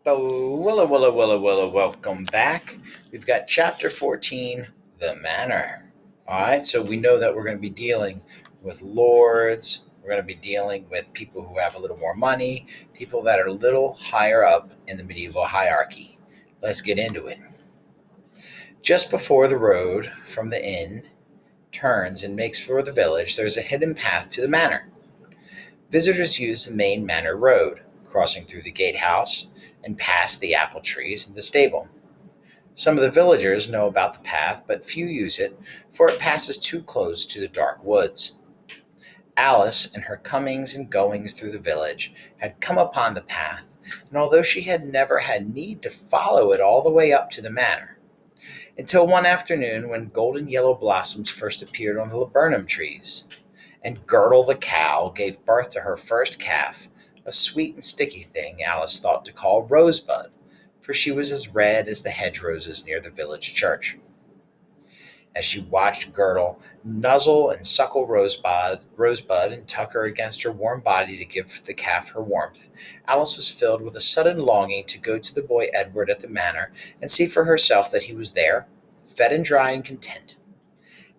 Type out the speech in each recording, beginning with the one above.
Oh, willa, welcome back. We've got chapter 14, The Manor. All right, so we know that we're going to be dealing with lords. We're going to be dealing with people who have a little more money, people that are a little higher up in the medieval hierarchy. Let's get into it. Just before the road from the inn turns and makes for the village, there's a hidden path to the manor. Visitors use the main manor road, crossing through the gatehouse and past the apple trees and the stable. Some of the villagers know about the path, but few use it, for it passes too close to the dark woods. Alice, in her comings and goings through the village, had come upon the path, and although she had never had need to follow it all the way up to the manor, until one afternoon when golden yellow blossoms first appeared on the laburnum trees, and Girdle the cow gave birth to her first calf, a sweet and sticky thing Alice thought to call Rosebud, for she was as red as the hedge-roses near the village church. As she watched Girdle nuzzle and suckle Rosebud and tuck her against her warm body to give the calf her warmth, Alice was filled with a sudden longing to go to the boy Edward at the manor and see for herself that he was there, fed and dry and content.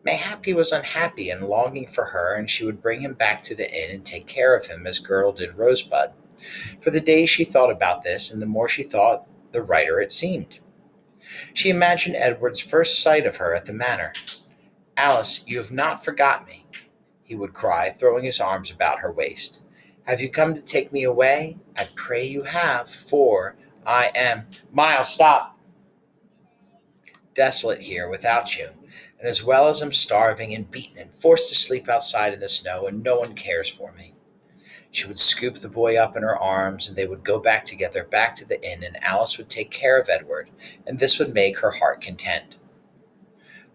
Mayhap he was unhappy and longing for her, and she would bring him back to the inn and take care of him as Girdle did Rosebud. For the days she thought about this, and the more she thought, the righter it seemed. She imagined Edward's first sight of her at the manor. "Alice, you have not forgot me," he would cry, throwing his arms about her waist. "Have you come to take me away? I pray you have, for I am— Miles, stop! Desolate here without you, and as well as I'm starving and beaten and forced to sleep outside in the snow, and no one cares for me." She would scoop the boy up in her arms, and they would go back together, back to the inn, and Alice would take care of Edward, and this would make her heart content.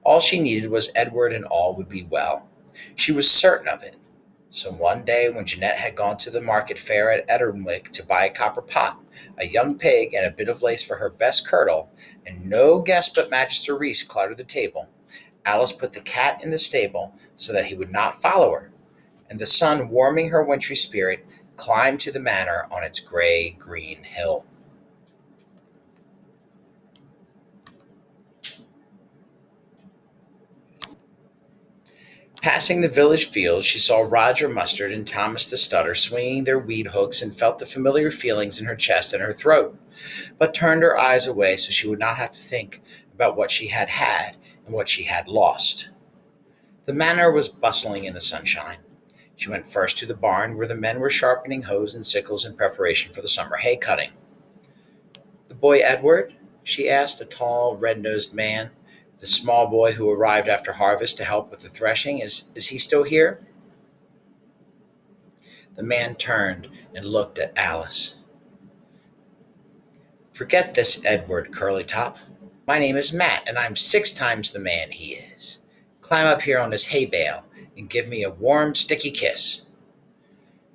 All she needed was Edward, and all would be well. She was certain of it. So one day, when Jeanette had gone to the market fair at Edernwick to buy a copper pot, a young pig, and a bit of lace for her best kirtle, and no guest but Magister Reese cluttered the table, Alice put the cat in the stable so that he would not follow her, and the sun, warming her wintry spirit, climbed to the manor on its gray-green hill. Passing the village fields, she saw Roger Mustard and Thomas the Stutter swinging their weed hooks and felt the familiar feelings in her chest and her throat, but turned her eyes away so she would not have to think about what she had had and what she had lost. The manor was bustling in the sunshine. She went first to the barn where the men were sharpening hoes and sickles in preparation for the summer hay cutting. "The boy Edward?" she asked a tall, red-nosed man, the small boy who arrived after harvest to help with the threshing. Is he still here?" The man turned and looked at Alice. "Forget this Edward, Curlytop. My name is Matt, and I'm 6 times the man he is. Climb up here on this hay bale and give me a warm, sticky kiss."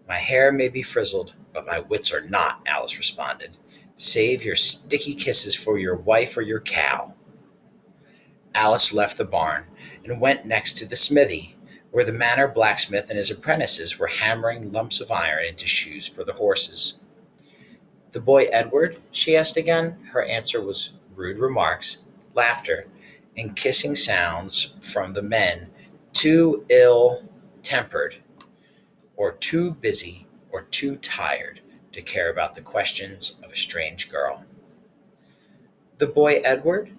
"My hair may be frizzled, but my wits are not," Alice responded. "Save your sticky kisses for your wife or your cow." Alice left the barn and went next to the smithy, where the manor blacksmith and his apprentices were hammering lumps of iron into shoes for the horses. "The boy Edward?" she asked again. Her answer was rude remarks, laughter, and kissing sounds from the men, too ill tempered, or too busy, or too tired to care about the questions of a strange girl. "The boy Edward?"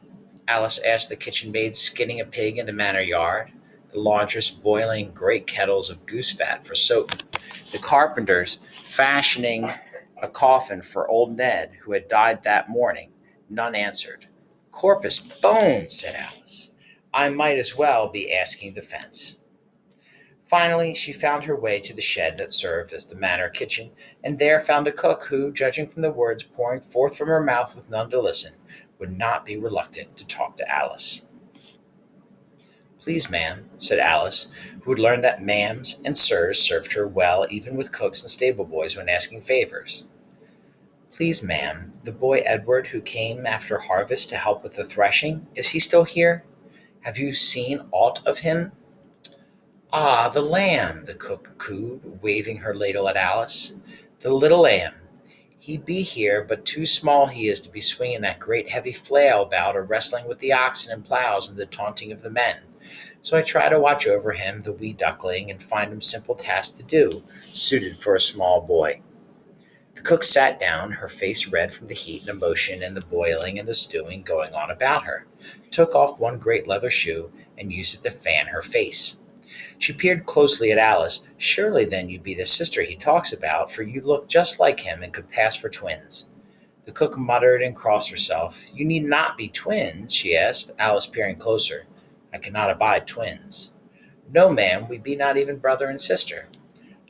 Alice asked the kitchen maid skinning a pig in the manor yard, the laundress boiling great kettles of goose fat for soap, the carpenters fashioning a coffin for old Ned, who had died that morning. None answered. "Corpus bones," said Alice. "I might as well be asking the fence." Finally, she found her way to the shed that served as the manor kitchen, and there found a cook who, judging from the words pouring forth from her mouth with none to listen, would not be reluctant to talk to Alice. "Please, ma'am," said Alice, who had learned that ma'ams and sirs served her well even with cooks and stable boys when asking favors. "Please, ma'am, the boy Edward who came after harvest to help with the threshing, is he still here? Have you seen aught of him?" "Ah, the lamb," the cook cooed, waving her ladle at Alice. "The little lamb. He be here, but too small he is to be swinging that great heavy flail about or wrestling with the oxen and plows and the taunting of the men. So I try to watch over him, the wee duckling, and find him simple tasks to do, suited for a small boy. The cook sat down, her face red from the heat and emotion and the boiling and the stewing going on about her, took off one great leather shoe, and used it to fan her face. She peered closely at Alice. Surely then you'd be the sister he talks about, for you look just like him and could pass for twins. The cook muttered and crossed herself. You need not be twins, she asked, Alice peering closer. I cannot abide twins. No, ma'am, we be not even brother and sister.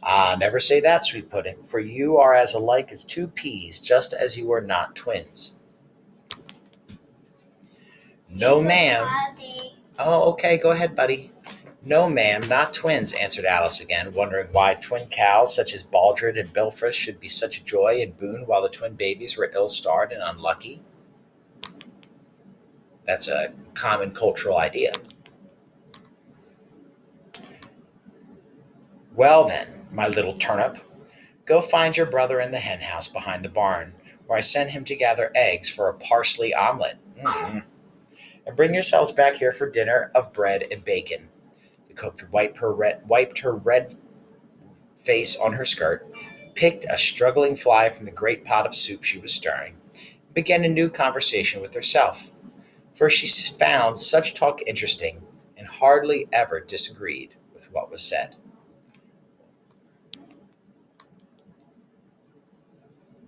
Ah, never say that, sweet pudding, for you are as alike as two peas, just as you are not twins. No, ma'am. Oh, okay, go ahead, buddy. No, ma'am, not twins, answered Alice again, wondering why twin cows such as Baldred and Bilfrith should be such a joy and boon while the twin babies were ill-starred and unlucky. That's a common cultural idea. Well, then, my little turnip, go find your brother in the hen house behind the barn, where I send him to gather eggs for a parsley omelet. And bring yourselves back here for dinner of bread and bacon. The cook wiped her red face on her skirt, picked a struggling fly from the great pot of soup she was stirring, and began a new conversation with herself, for she found such talk interesting and hardly ever disagreed with what was said.